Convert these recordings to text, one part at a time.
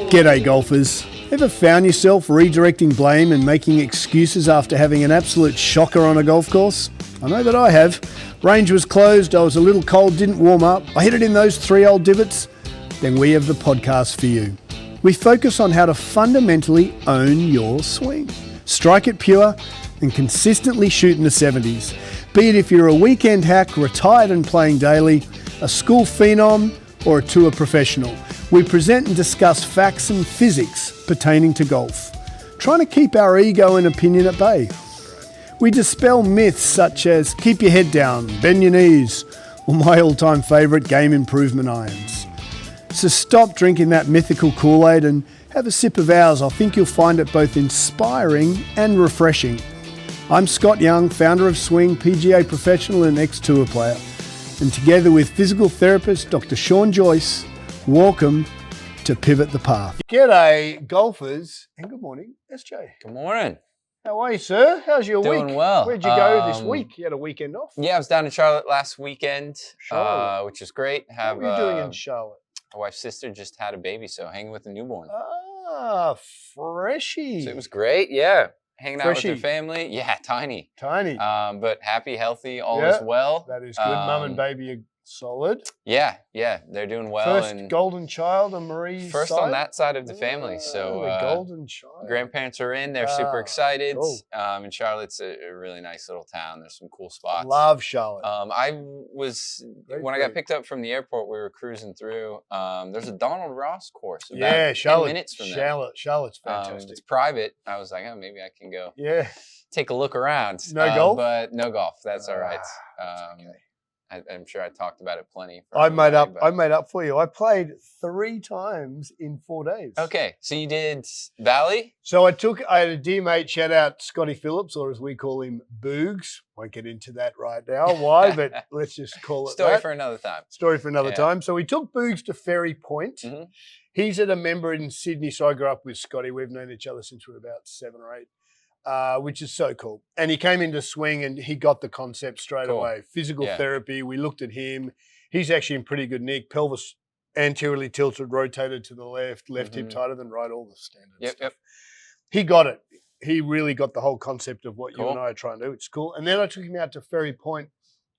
G'day golfers. Ever found yourself redirecting blame and making excuses after having an absolute shocker on a golf course? I know that I have. Range was closed, I was a little cold, didn't warm up, I hit it in those 3 old divots. Then we have the podcast for you. We focus on how to fundamentally own your swing. Strike it pure and consistently shoot in the 70s. Be it if you're a weekend hack, retired and playing daily, a school phenom or a tour professional. We present and discuss facts and physics pertaining to golf, trying to keep our ego and opinion at bay. We dispel myths such as keep your head down, bend your knees, or my all-time favourite, game improvement irons. So stop drinking that mythical Kool-Aid and have a sip of ours. I think you'll find it both inspiring and refreshing. I'm Scott Young, founder of Swing, PGA professional and ex-tour player. And together with physical therapist Dr. Sean Joyce, welcome to Pivot the Path. G'day, golfers, and good morning, SJ. Good morning. How are you, sir? How's your week? Doing well. Where'd you go this week? You had a weekend off? Yeah, I was down in Charlotte last weekend, which was great. What were you doing in Charlotte? My wife's sister just had a baby, so hanging with a newborn. Ah, freshie. So it was great, yeah. Hanging out Freshie. with her family. Yeah, tiny. Tiny. But happy, healthy, all is well. That is good. Mum and baby are solid. Yeah, they're doing well. First and golden child on Marie's first side? on that side of the family. So the golden child. Grandparents are in. They're super excited. Cool. And Charlotte's a really nice little town. There's some cool spots. Love Charlotte. When I got picked up from the airport, we were cruising through. There's a Donald Ross course about 10 minutes from there. Charlotte's fantastic. It's private. I was like, oh, maybe I can go take a look around. No golf? But no golf. That's all right. Okay. I'm sure I talked about it plenty. I made up for you. I played 3 times in 4 days. Okay, so you did Bally? So I had a dear mate, shout out Scotty Phillips, or as we call him, Boogs. Won't get into that right now. Why? But let's just call it Story for another time. Story for another time. So we took Boogs to Ferry Point. Mm-hmm. He's at a member in Sydney, so I grew up with Scotty. We've known each other since we were about 7 or 8. Which is so cool. And he came into swing and he got the concept straight away. Physical therapy, we looked at him. He's actually in pretty good nick. Pelvis anteriorly tilted, rotated to the left hip tighter than right, all the standard stuff. He got it. He really got the whole concept of what you and I are trying to do. It's cool. And then I took him out to Ferry Point.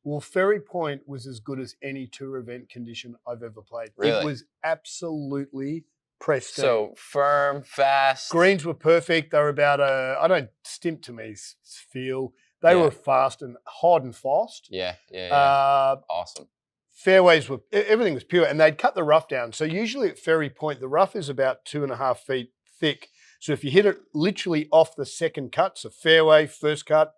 Well, Ferry Point was as good as any tour event condition I've ever played. Really? It was absolutely pristine. So firm, fast. Greens were perfect. They were about I don't stimp to me feel. They were fast and hard and fast. Yeah. Awesome. Fairways everything was pure, and they'd cut the rough down. So usually at Ferry Point, the rough is about 2.5 feet thick. So if you hit it literally off the second cut, so fairway, first cut,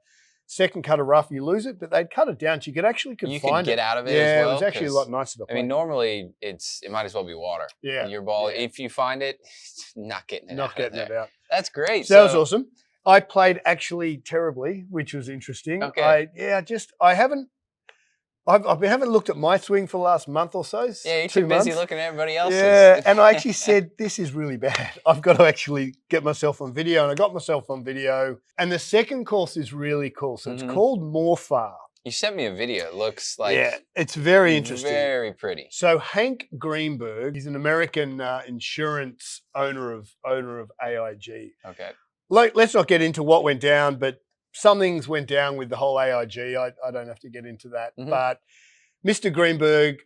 second cut of rough, you lose it, but they'd cut it down so you could actually find it. You could get out of it as well. Yeah, it was actually a lot nicer to play. I mean, normally it might as well be water. Yeah. Your ball, if you find it, not getting it out. That's great. So that was awesome. I played actually terribly, which was interesting. Okay. I haven't looked at my swing for the last month or so. Yeah, you're too busy looking at everybody else's. Yeah, and I actually said, this is really bad. I've got to actually get myself on video, and I got myself on video. And the second course is really cool. So it's called Morefar. You sent me a video. It looks like it's very interesting. Very pretty. So Hank Greenberg, he's an American insurance owner of AIG. Okay. Let's not get into what went down, but some things went down with the whole AIG. I don't have to get into that. But Mr. Greenberg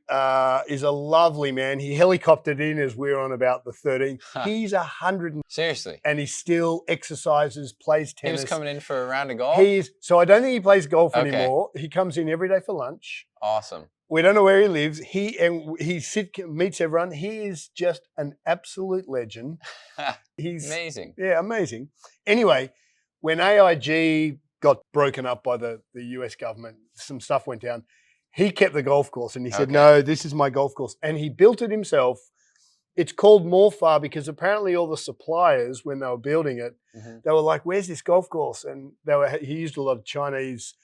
is a lovely man. He helicoptered in as we were on about the 13th. He's 100. Seriously. And he still exercises, plays tennis. He was coming in for a round of golf? So I don't think he plays golf anymore. He comes in every day for lunch. Awesome. We don't know where he lives. He meets everyone. He is just an absolute legend. He's amazing. Yeah, amazing. Anyway, when AIG got broken up by the US government, some stuff went down. He kept the golf course and he said, no, this is my golf course. And he built it himself. It's called Morefar because apparently all the suppliers, when they were building it, they were like, where's this golf course? And he used a lot of Chinese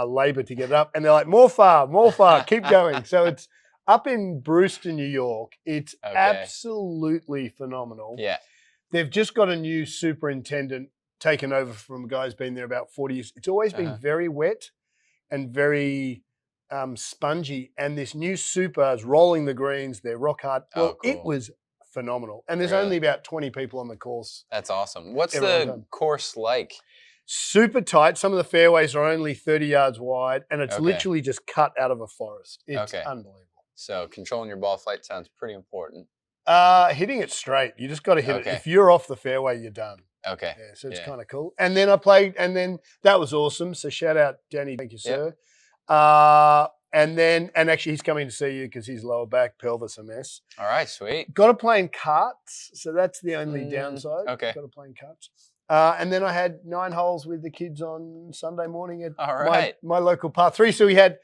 labor to get it up. And they're like, Morefar, keep going. So it's up in Brewster, New York. It's absolutely phenomenal. Yeah. They've just got a new superintendent taken over from a guy who's been there about 40 years. It's always been very wet and very spongy. And this new super is rolling the greens. They're rock hard. Well, it was phenomenal. And there's Really? only about 20 people on the course. That's awesome. What's Everyone the done. course like? Super tight. Some of the fairways are only 30 yards wide, and it's Okay. literally just cut out of a forest. It's Okay. unbelievable. So controlling your ball flight sounds pretty important. Hitting it straight. You just got to hit it. Okay. If you're off the fairway, you're done. Okay. Yeah, so it's Yeah. kind of cool. And then I played, and then that was awesome. So shout out, Danny. Thank you, sir. And actually he's coming to see you because his lower back, pelvis a mess. All right, sweet. Got to play in carts. So that's the only downside. Okay. Got to play in carts. And then I had 9 holes with the kids on Sunday morning at All right. my local par 3. So we had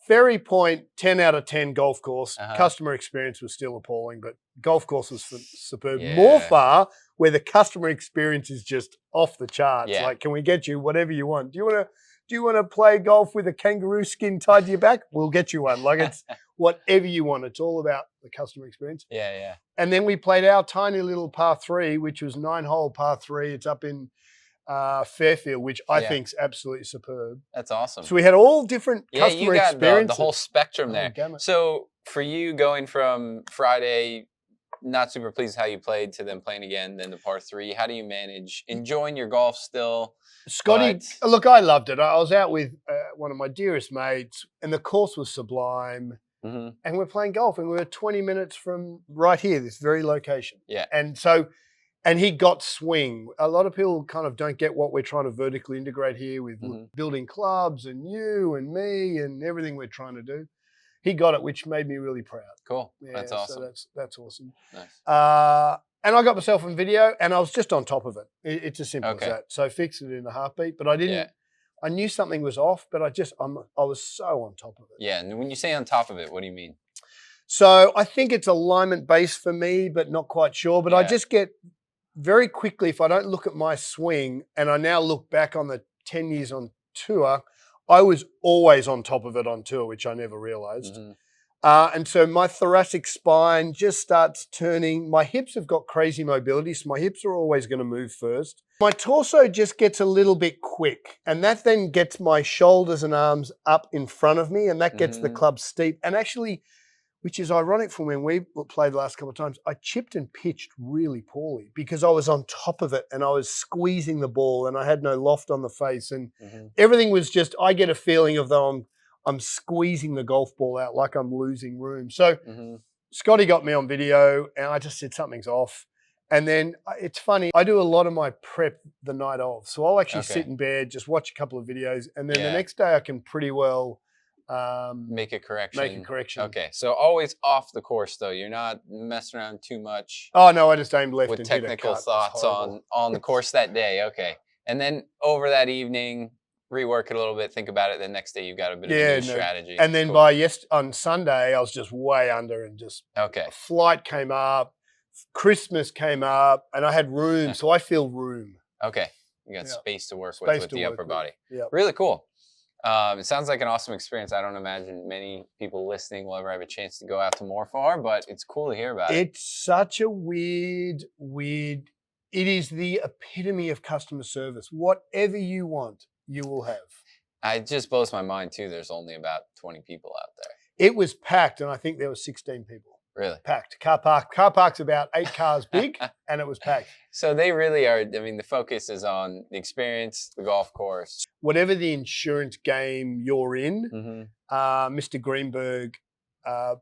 Ferry Point, 10 out of 10 golf course. Customer experience was still appalling, but golf course was superb. Yeah. Morefar, where the customer experience is just off the charts. Yeah. Like, can we get you whatever you want? Do you want to play golf with a kangaroo skin tied to your back? We'll get you one. Like, it's whatever you want. It's all about the customer experience. Yeah, yeah. And then we played our tiny little par 3, which was 9-hole par 3. It's up in Fairfield, which I think's absolutely superb. That's awesome. So we had all different customer you got experiences. the whole spectrum there. Gamut. So for you going from Friday, not super pleased how you played, to then playing again, then the par 3, how do you manage enjoying your golf still? Scotty, look, I loved it. I was out with one of my dearest mates, and the course was sublime. And we're playing golf, and we were 20 minutes from right here, this very location. Yeah. And he got swing. A lot of people kind of don't get what we're trying to vertically integrate here with building clubs and you and me and everything we're trying to do. He got it, which made me really proud. Cool. Yeah, that's awesome. So that's awesome. Nice. And I got myself in video, and I was just on top of it. It's as simple as that. So I fixed it in a heartbeat, but I didn't. Yeah. I knew something was off, but I was so on top of it. Yeah, and when you say on top of it, what do you mean? So I think it's alignment based for me, but not quite sure. But I just get very quickly, if I don't look at my swing, and I now look back on the 10 years on tour, I was always on top of it on tour, which I never realized. And so my thoracic spine just starts turning. My hips have got crazy mobility, so my hips are always going to move first. My torso just gets a little bit quick, and that then gets my shoulders and arms up in front of me, and that gets the club steep. And actually, which is ironic for when we played the last couple of times, I chipped and pitched really poorly because I was on top of it and I was squeezing the ball and I had no loft on the face, and everything was just, I get a feeling of though I'm squeezing the golf ball out like I'm losing room. So Scotty got me on video and I just said something's off. And then it's funny, I do a lot of my prep the night of. So I'll actually sit in bed, just watch a couple of videos, and then the next day I can pretty well make a correction. Okay, so always off the course though. You're not messing around too much. Oh no, I just aimed left with and technical hit a cut. thoughts on the course that day. Okay, and then over that evening, rework it a little bit, think about it. The next day you've got a bit of a new strategy. And then on Sunday I was just way under, and just a flight came up, Christmas came up, and I had room, so I feel room. Okay, you got space to work with the upper body. Yeah, really cool. It sounds like an awesome experience. I don't imagine many people listening will ever have a chance to go out to Morefar, but it's cool to hear about it. It's such a weird, it is the epitome of customer service. Whatever you want, you will have. It just blows my mind too. There's only about 20 people out there. It was packed, and I think there were 16 people. Really? Packed. Car park's about 8 cars big, and it was packed. So they really are, I mean, the focus is on the experience, the golf course. Whatever the insurance game you're in, Mr. Greenberg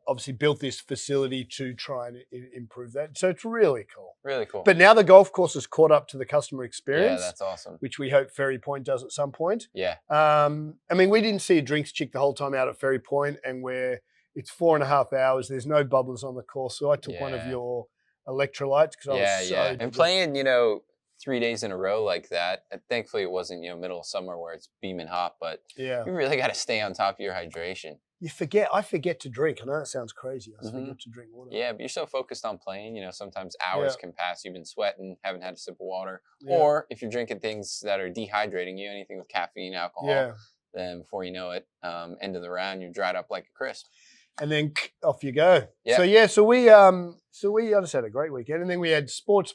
obviously built this facility to try and improve that. So it's really cool. Really cool. But now the golf course is caught up to the customer experience. Yeah, that's awesome. Which we hope Ferry Point does at some point. Yeah. I mean, we didn't see a drinks chick the whole time out at Ferry Point, and it's 4.5 hours. There's no bubblers on the course. So I took one of your electrolytes because I was so... And playing, 3 days in a row like that, and thankfully it wasn't, middle of summer where it's beaming hot, but you really got to stay on top of your hydration. I forget to drink. I know that sounds crazy. I forget to drink water. Yeah, but you're so focused on playing, sometimes hours can pass. You've been sweating, haven't had a sip of water. Or if you're drinking things that are dehydrating you, anything with caffeine, alcohol, then before you know it, end of the round, you're dried up like a crisp. And then off you go. Yeah. So we just had a great weekend, and then we had sport.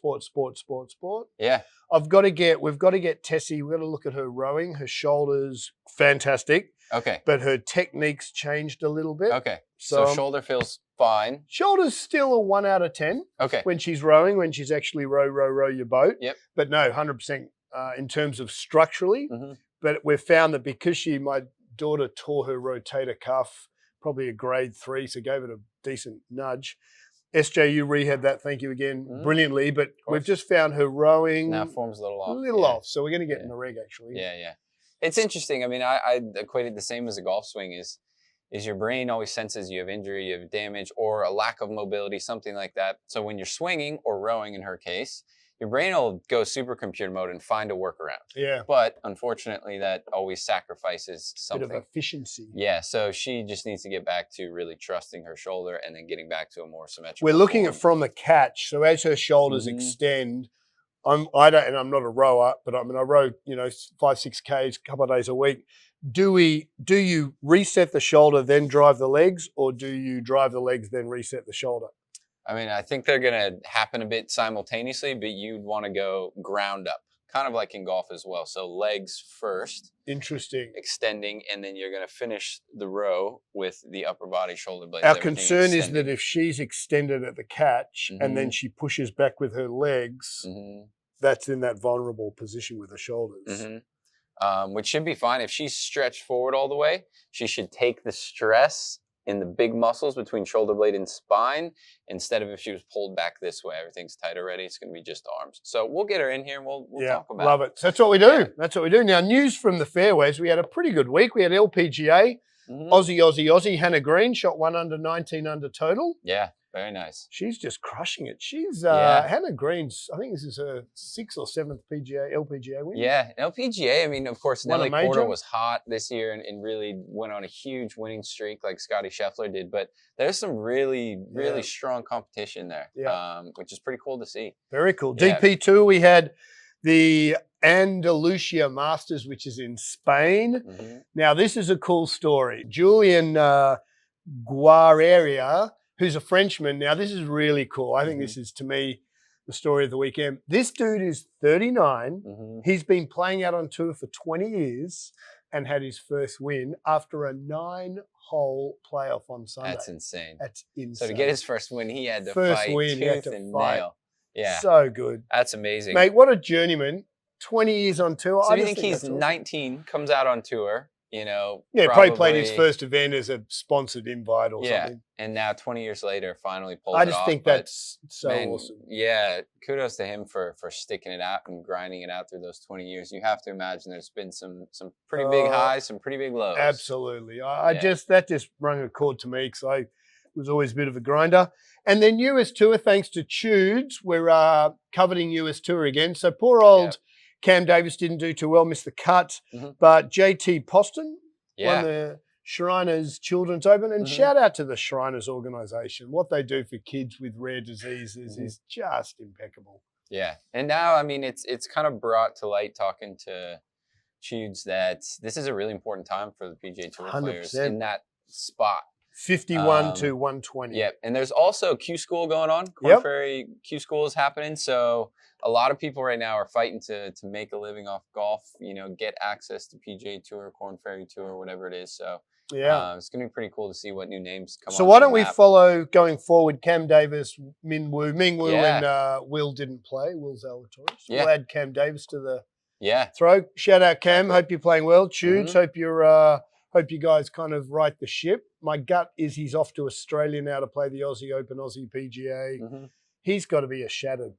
Yeah. We've got to get Tessie. We've got to look at her rowing. Her shoulders, fantastic. Okay. But her technique's changed a little bit. Okay. So shoulder feels fine. Shoulder's still a 1 out of 10. Okay. When she's rowing, when she's actually row your boat. Yep. But no, 100% in terms of structurally. But we've found that because my daughter tore her rotator cuff, probably a grade 3, so gave it a decent nudge. SJU rehabbed that, thank you again, brilliantly. But we've just found her rowing now form's a little off. Off. So we're going to get in the reg, actually. Yeah. It's interesting. I mean, I equate it the same as a golf swing is your brain always senses you have injury, you have damage, or a lack of mobility, something like that. So when you're swinging or rowing, in her case, your brain will go supercomputer mode and find a workaround. Yeah. But unfortunately, that always sacrifices something. Bit of efficiency. Yeah. So she just needs to get back to really trusting her shoulder and then getting back to a more symmetrical. We're looking at from the catch. So as her shoulders extend, I'm not a rower, but I row, 5-6 Ks a couple of days a week. Do you reset the shoulder, then drive the legs, or do you drive the legs, then reset the shoulder? I mean, I think they're going to happen a bit simultaneously, but you'd want to go ground up, kind of like in golf as well. So legs first. Interesting. Extending, and then you're going to finish the row with the upper body, shoulder blades. Our concern is that if she's extended at the catch and then she pushes back with her legs, that's in that vulnerable position with the shoulders. Which should be fine. If she's stretched forward all the way, she should take the stress in the big muscles between shoulder blade and spine, instead of if she was pulled back this way. Everything's tight already. It's going to be just arms. So we'll get her in here and we'll talk about it. Love it. So that's what we do. Yeah. That's what we do. Now, news from the fairways. We had a pretty good week. We had LPGA, Aussie. Hannah Green shot 1 under, 19 under total. Yeah, very nice. She's just crushing it. She's Hannah Green's, I think this is her 6th or 7th LPGA win. Yeah, LPGA, I mean, of course, Nelly Porter was hot this year and really went on a huge winning streak like Scotty Scheffler did. But there's some really strong competition there, which is pretty cool to see. Very cool. Yeah. DP2, we had the Andalusia Masters, which is in Spain. Now, this is a cool story. Julien Guerrier, who's a Frenchman. Now, this is really cool. I think this is, to me, the story of the weekend. This dude is 39. He's been playing out on tour for 20 years and had his first win after a 9-hole playoff on Sunday. That's insane. That's insane. So to get his first win, he had to fight tooth and nail. Yeah. So good. That's amazing. Mate, what a journeyman. 20 years on tour. So you think he's 19, comes out on tour, probably played his first event as a sponsored invite or something. And now 20 years later, finally pulled it off. I just think that's so awesome. Yeah, kudos to him for sticking it out and grinding it out through those 20 years. You have to imagine there's been some pretty big highs, some pretty big lows. Absolutely. That just rung a chord to me because I was always a bit of a grinder. And then US Tour, thanks to Tudes, we're coveting US Tour again. So poor old Cam Davis didn't do too well, missed the cut. But JT Poston won the Shriners Children's Open. And shout out to the Shriners organisation. What they do for kids with rare diseases is just impeccable. Yeah. And now, I mean, it's kind of brought to light talking to Tudes that this is a really important time for the PGA Tour 100%. Players in that spot. 51 to 120. Yeah. And there's also Q School going on. Corn Ferry Q School is happening. So a lot of people right now are fighting to make a living off golf, get access to PGA Tour, Corn Ferry Tour, whatever it is. So it's going to be pretty cool to see what new names come on. So why don't we follow going forward Cam Davis, Mingwu, and Will didn't play. Will Zalatoris. We'll add Cam Davis to the throw. Shout out Cam. Hope you're playing well. Tudes. Hope you guys kind of right the ship. My gut is he's off to Australia now to play the Aussie Open, Aussie PGA. He's got to be a shattered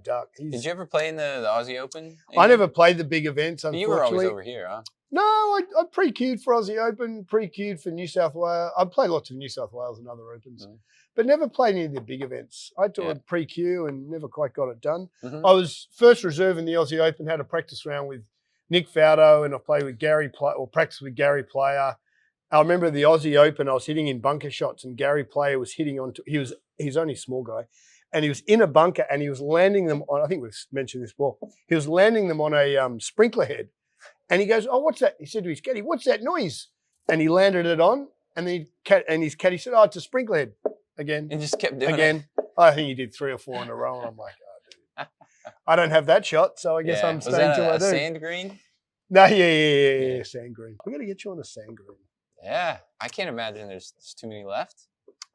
duck. Did you ever play in the Aussie Open? I never played the big events, unfortunately. You were always over here, huh? No, I pre-queued for Aussie Open, pre-queued for New South Wales. I played lots of New South Wales and other Opens, but never played any of the big events. I toured pre-queue and never quite got it done. I was first reserve in the Aussie Open, had a practice round with Nick Faudo, and I played with Gary, practiced with Gary Player. I remember the Aussie Open, I was hitting in bunker shots, and Gary Player was hitting on. He's only a small guy, and he was in a bunker, and he was landing them on. I think we've mentioned this before. He was landing them on a sprinkler head, and he goes, "Oh, what's that?" He said to his caddy, "What's that noise?" And he landed it on, and his caddy said, "Oh, it's a sprinkler head." Again, and just kept doing it. I think he did 3 or 4 in a row, and I'm like, "Oh, dude, I don't have that shot, so I guess I'm staying till I do." Sand green? No, yeah, sand green. We're gonna get you on a sand green. Yeah, I can't imagine there's too many left.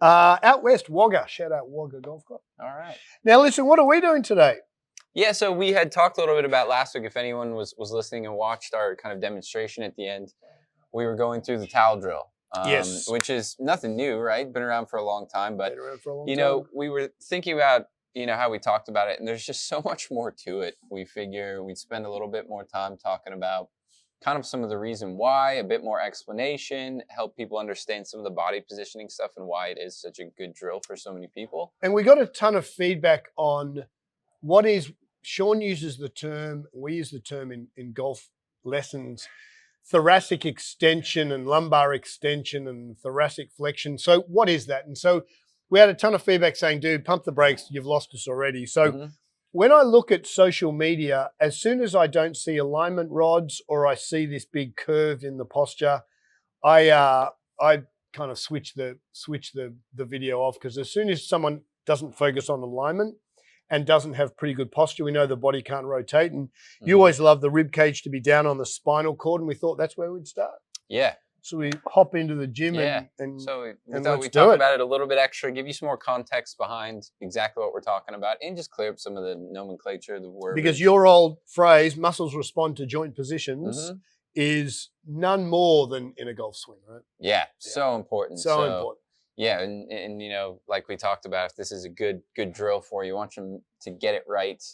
Out west, Wagga. Shout out Wagga Golf Club. All right. Now listen, what are we doing today? Yeah, so we had talked a little bit about last week. If anyone was listening and watched our kind of demonstration at the end, we were going through the towel drill. Yes. Which is nothing new, right? Been around for a long time. But, we were thinking about, how we talked about it, and there's just so much more to it. We figure we'd spend a little bit more time talking about kind of some of the reason why, a bit more explanation, help people understand some of the body positioning stuff and why it is such a good drill for so many people. And we got a ton of feedback on what is, Sean uses the term, we use the term in golf lessons, thoracic extension and lumbar extension and thoracic flexion. So what is that? And so we had a ton of feedback saying, dude, pump the brakes, you've lost us already. So when I look at social media, as soon as I don't see alignment rods or I see this big curve in the posture, I kind of switch the video off, because as soon as someone doesn't focus on alignment and doesn't have pretty good posture, we know the body can't rotate. And you always love the rib cage to be down on the spinal cord, and we thought that's where we'd start. Yeah. So we hop into the gym and so we thought we'd talk about it a little bit extra, give you some more context behind exactly what we're talking about, and just clear up some of the nomenclature, the word. Because your old phrase, muscles respond to joint positions, is none more than in a golf swing, right? Yeah, so important. So important. Yeah, and like we talked about, if this is a good drill for you, you want them to get it right,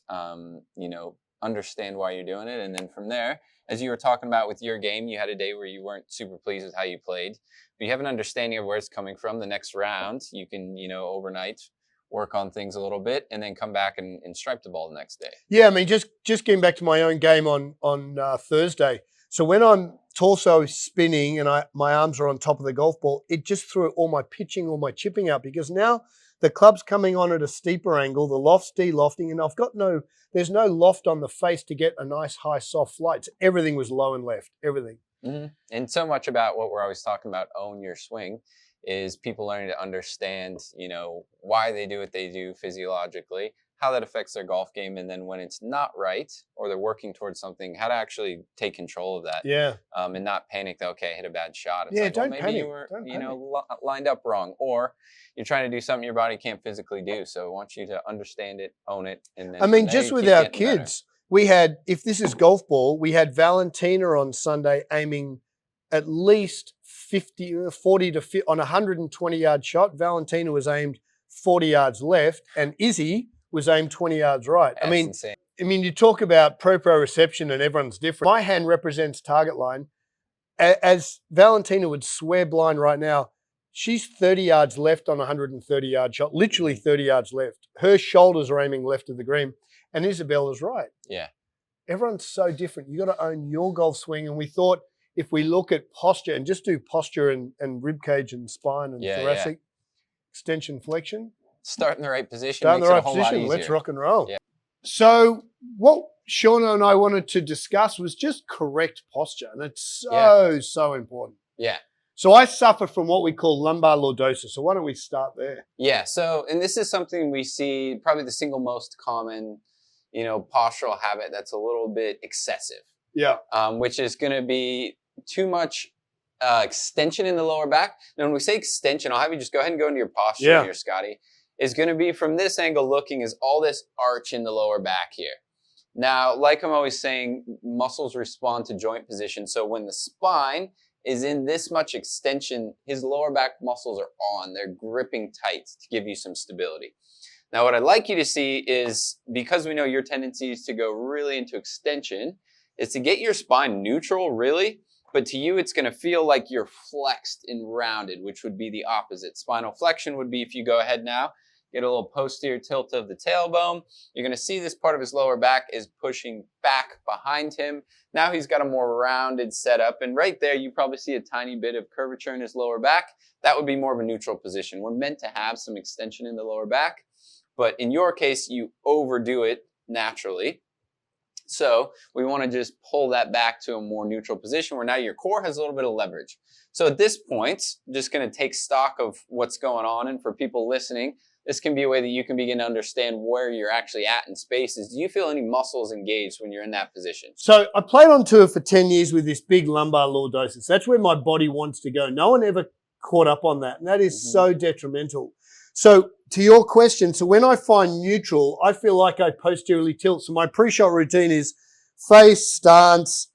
understand why you're doing it, and then from there, as you were talking about with your game, you had a day where you weren't super pleased with how you played, but you have an understanding of where it's coming from. The next round, you can, overnight work on things a little bit and then come back and stripe the ball the next day. Yeah, I mean, just getting back to my own game on Thursday. So when I'm torso spinning and my arms are on top of the golf ball, it just threw all my pitching, all my chipping out, because now the club's coming on at a steeper angle, the loft's de-lofting, and there's no loft on the face to get a nice high soft flight. So everything was low and left, everything. And so much about what we're always talking about, own your swing, is people learning to understand, why they do what they do physiologically, how that affects their golf game, and then when it's not right or they're working towards something, how to actually take control of that. Yeah. And not panic that, okay, I hit a bad shot. It's like, maybe panic. You were, lined up wrong, or you're trying to do something your body can't physically do. So I want you to understand it, own it, and then just with our kids, we had, if this is golf ball, we had Valentina on Sunday aiming at least 40 to 50 on a 120-yard shot. Valentina was aimed 40 yards left, and Izzy was aimed 20 yards right. That's insane. I mean, you talk about proprioception and everyone's different. My hand represents target line. As Valentina would swear blind right now, she's 30 yards left on a 130-yard shot, literally 30 yards left. Her shoulders are aiming left of the green, and Isabella's right. Yeah. Everyone's so different. You got to own your golf swing. And we thought if we look at posture and just do posture and rib cage and spine and thoracic extension flexion. Start in the right position. Start in the right position. Let's rock and roll. Yeah. So what Sean and I wanted to discuss was just correct posture. And it's so important. Yeah. So I suffer from what we call lumbar lordosis. So why don't we start there? Yeah. So, and this is something we see probably the single most common, postural habit that's a little bit excessive. Yeah. Which is going to be too much extension in the lower back. Now, when we say extension, I'll have you just go ahead and go into your posture here, Scotty. Is going to be from this angle looking is all this arch in the lower back here. Now, like I'm always saying, muscles respond to joint position. So when the spine is in this much extension, his lower back muscles are on. They're gripping tight to give you some stability. Now, what I'd like you to see is, because we know your tendency is to go really into extension, is to get your spine neutral, really. But to you, it's going to feel like you're flexed and rounded, which would be the opposite. Spinal flexion would be if you go ahead now, get a little posterior tilt of the tailbone. You're going to see this part of his lower back is pushing back behind him. Now he's got a more rounded setup. And right there, you probably see a tiny bit of curvature in his lower back. That would be more of a neutral position. We're meant to have some extension in the lower back. But in your case, you overdo it naturally. So we want to just pull that back to a more neutral position where now your core has a little bit of leverage. So at this point, I'm just going to take stock of what's going on. And for people listening, this can be a way that you can begin to understand where you're actually at in spaces. Do you feel any muscles engaged when you're in that position? So I played on tour for 10 years with this big lumbar lordosis. That's where my body wants to go. No one ever caught up on that. And that is so detrimental. So to your question, so when I find neutral, I feel like I posteriorly tilt. So my pre-shot routine is face, stance,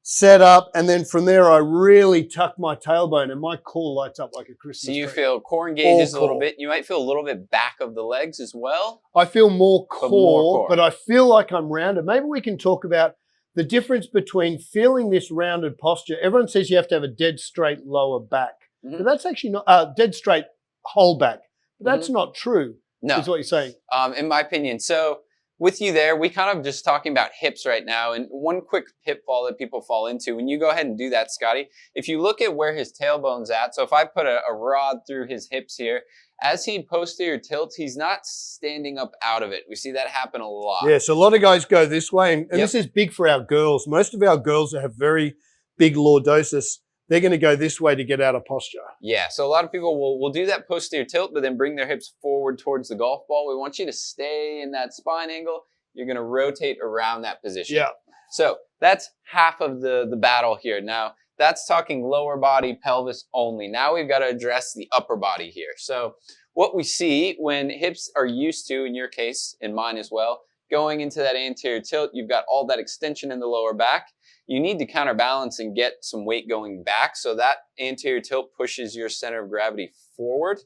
set up, and then from there I really tuck my tailbone and my core lights up like a Christmas tree. So you feel core engages a little bit. You might feel a little bit back of the legs as well. I feel more core, but I feel like I'm rounded. Maybe we can talk about the difference between feeling this rounded posture. Everyone says you have to have a dead straight lower back, but that's actually not dead straight whole back. But that's not true. No, is what you're saying. In my opinion. So with you there, we kind of just talking about hips right now. And one quick pitfall that people fall into, when you go ahead and do that, Scotty, if you look at where his tailbone's at, so if I put a rod through his hips here, as he posterior tilts, he's not standing up out of it. We see that happen a lot. Yeah, so a lot of guys go this way, and this is big for our girls. Most of our girls that have very big lordosis, they're going to go this way to get out of posture. Yeah, so a lot of people will do that posterior tilt, but then bring their hips forward towards the golf ball. We want you to stay in that spine angle. You're going to rotate around that position. Yeah. So that's half of the battle here. Now, that's talking lower body, pelvis only. Now we've got to address the upper body here. So what we see when hips are used to, in your case, in mine as well, going into that anterior tilt, you've got all that extension in the lower back. You need to counterbalance and get some weight going back. So that anterior tilt pushes your center of gravity forward.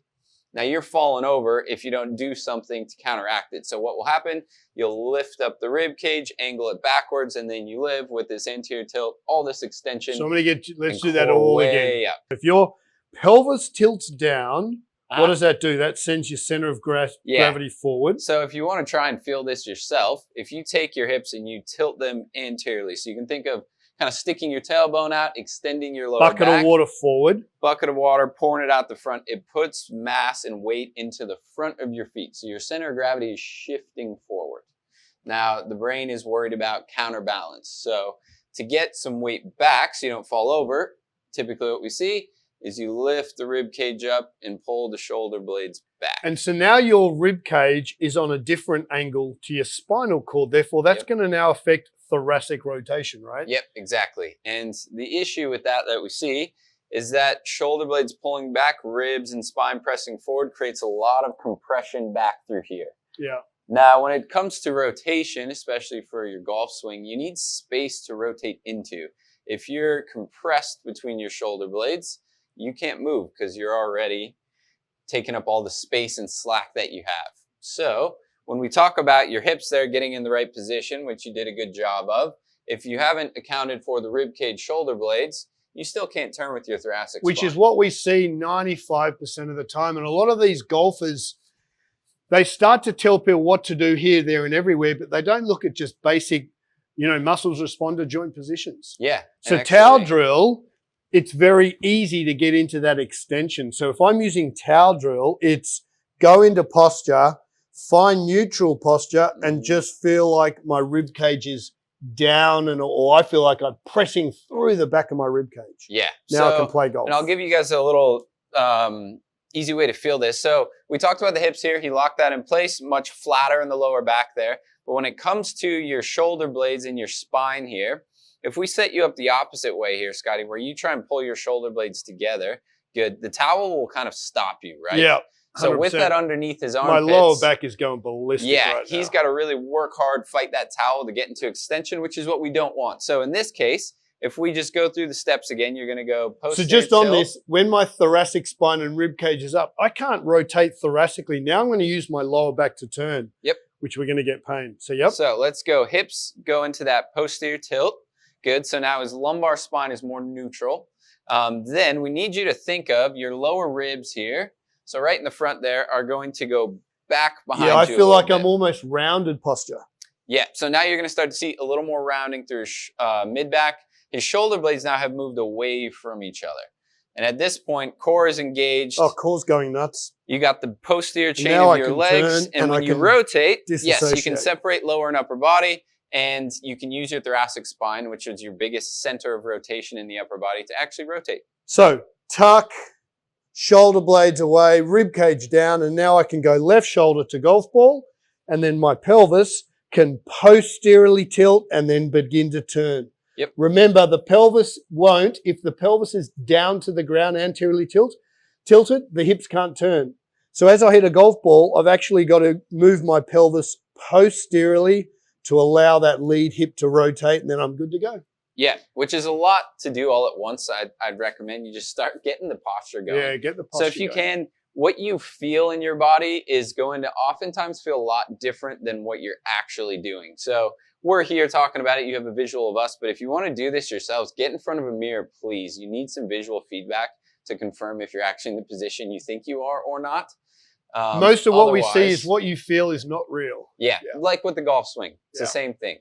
Now you're falling over if you don't do something to counteract it. So what will happen? You'll lift up the rib cage, angle it backwards, and then you live with this anterior tilt, all this extension. So I'm going to let's do that all again. Up. If your pelvis tilts down, what does that do? That sends your center of gravity forward. So if you want to try and feel this yourself, if you take your hips and you tilt them anteriorly, so you can think of kind of sticking your tailbone out, extending your lower bucket back. Of water forward. Bucket of water, pouring it out the front. It puts mass and weight into the front of your feet. So your center of gravity is shifting forward. Now, the brain is worried about counterbalance. So to get some weight back so you don't fall over, typically what we see is you lift the rib cage up and pull the shoulder blades back. And so now your rib cage is on a different angle to your spinal cord. Therefore, that's going to now affect thoracic rotation, right? Yep, exactly. And the issue with that we see is that shoulder blades pulling back, ribs and spine pressing forward creates a lot of compression back through here. Yeah. Now, when it comes to rotation, especially for your golf swing, you need space to rotate into. If you're compressed between your shoulder blades, you can't move because you're already taking up all the space and slack that you have. So when we talk about your hips there getting in the right position, which you did a good job of, if you haven't accounted for the rib cage shoulder blades, you still can't turn with your thoracic Which spine. is what we see 95% of the time. And a lot of these golfers, they start to tell people what to do here, there, and everywhere, but they don't look at just basic, muscles respond to joint positions. Yeah. So towel drill, it's very easy to get into that extension. So if I'm using towel drill, it's go into posture, find neutral posture, and just feel like my rib cage is down, or I feel like I'm pressing through the back of my rib cage. Yeah. Now I can play golf. And I'll give you guys a little easy way to feel this. So we talked about the hips here. He locked that in place, much flatter in the lower back there. But when it comes to your shoulder blades and your spine here, if we set you up the opposite way here, Scotty, where you try and pull your shoulder blades together, good. The towel will kind of stop you, right? Yeah. 100%. So with that underneath his armpits, my lower back is going ballistic right now. He's got to really work hard, fight that towel to get into extension, which is what we don't want. So in this case, if we just go through the steps again, you're going to go posterior So just on tilt. this, when my thoracic spine and rib cage is up, I can't rotate thoracically. Now I'm going to use my lower back to turn. Yep. Which we're going to get pain. So yep. So let's go. Hips go into that posterior tilt. Good. So now his lumbar spine is more neutral. Then we need you to think of your lower ribs here. So right in the front there are going to go back behind you. Yeah, I feel like bit. I'm almost rounded posture. Yeah. So now you're going to start to see a little more rounding through his mid-back. His shoulder blades now have moved away from each other. And at this point, core is engaged. Oh, core's going nuts. You got the posterior chain now of your legs. And when you rotate, yes, you can separate lower and upper body. And you can use your thoracic spine, which is your biggest center of rotation in the upper body, to actually rotate. So tuck, shoulder blades away, rib cage down, and now I can go left shoulder to golf ball, and then my pelvis can posteriorly tilt and then begin to turn. Yep. Remember, the pelvis won't, if the pelvis is down to the ground, anteriorly tilt, tilted, the hips can't turn. So as I hit a golf ball, I've actually got to move my pelvis posteriorly to allow that lead hip to rotate, and then I'm good to go. Yeah, which is a lot to do all at once. I'd recommend you just start getting the posture going. Yeah, get the posture So if you going. can, what you feel in your body is going to oftentimes feel a lot different than what you're actually doing. So we're here talking about it. You have a visual of us, but if you want to do this yourselves, get in front of a mirror, please. You need some visual feedback to confirm if you're actually in the position you think you are or not. Most of what we see is what you feel is not real. Yeah, like with the golf swing. It's the same thing.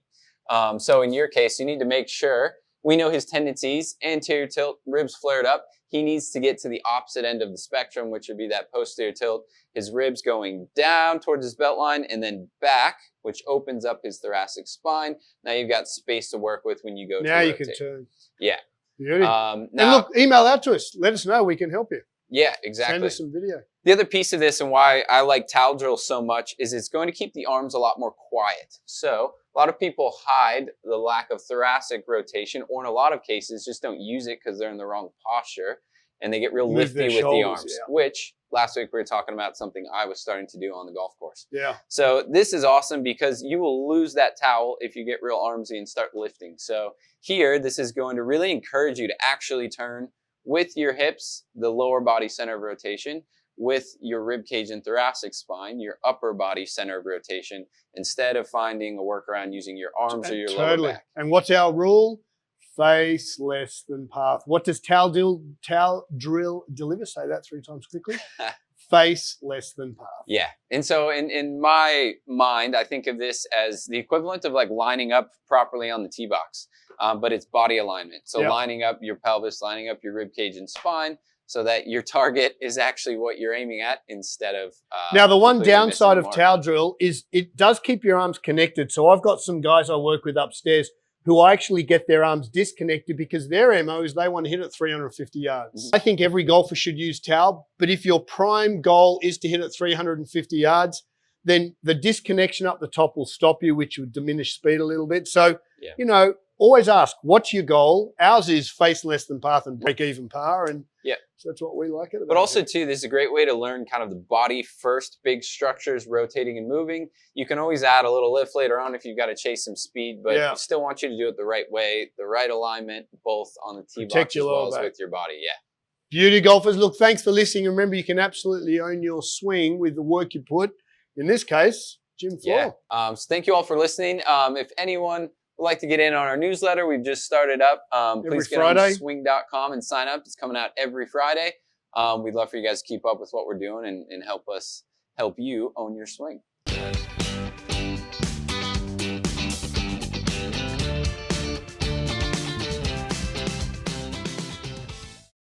So in your case, you need to make sure, we know his tendencies, anterior tilt, ribs flared up. He needs to get to the opposite end of the spectrum, which would be that posterior tilt. His ribs going down towards his belt line and then back, which opens up his thoracic spine. Now you've got space to work with when you go to rotate. Now you can turn. Yeah. Beauty. And look, email out to us. Let us know. We can help you. Yeah, exactly. Send us some video. The other piece of this and why I like towel drills so much is it's going to keep the arms a lot more quiet. So a lot of people hide the lack of thoracic rotation, or in a lot of cases just don't use it because they're in the wrong posture and they get real lifty with the arms, which last week we were talking about something I was starting to do on the golf course. Yeah. So this is awesome because you will lose that towel if you get real armsy and start lifting. So here, this is going to really encourage you to actually turn with your hips, the lower body center of rotation, with your rib cage and thoracic spine, your upper body center of rotation, instead of finding a workaround using your arms or your lower back. And what's our rule? Face less than path. What does towel drill deliver? Say that 3 times quickly. Face less than path. Yeah. And so in my mind, I think of this as the equivalent of like lining up properly on the tee box, but it's body alignment. So lining up your pelvis, lining up your rib cage and spine, so that your target is actually what you're aiming at instead of... now, the one downside of towel drill is it does keep your arms connected. So I've got some guys I work with upstairs who actually get their arms disconnected because their MO is they want to hit it 350 yards. Mm-hmm. I think every golfer should use towel, but if your prime goal is to hit it 350 yards, then the disconnection up the top will stop you, which would diminish speed a little bit. So, you know, always ask, what's your goal? Ours is face less than path and break even par. And so that's what we like it about. But also, too, this is a great way to learn kind of the body first, big structures rotating and moving. You can always add a little lift later on if you've got to chase some speed, but I still want you to do it the right way, the right alignment, both on the tee box as well as with your body. Yeah. Beauty golfers. Look, thanks for listening. Remember, you can absolutely own your swing with the work you put. In this case, gym floor. Yeah. So thank you all for listening. If anyone would like to get in on our newsletter, we've just started up. Please get on swing.com and sign up. It's coming out every Friday. We'd love for you guys to keep up with what we're doing and help us help you own your swing.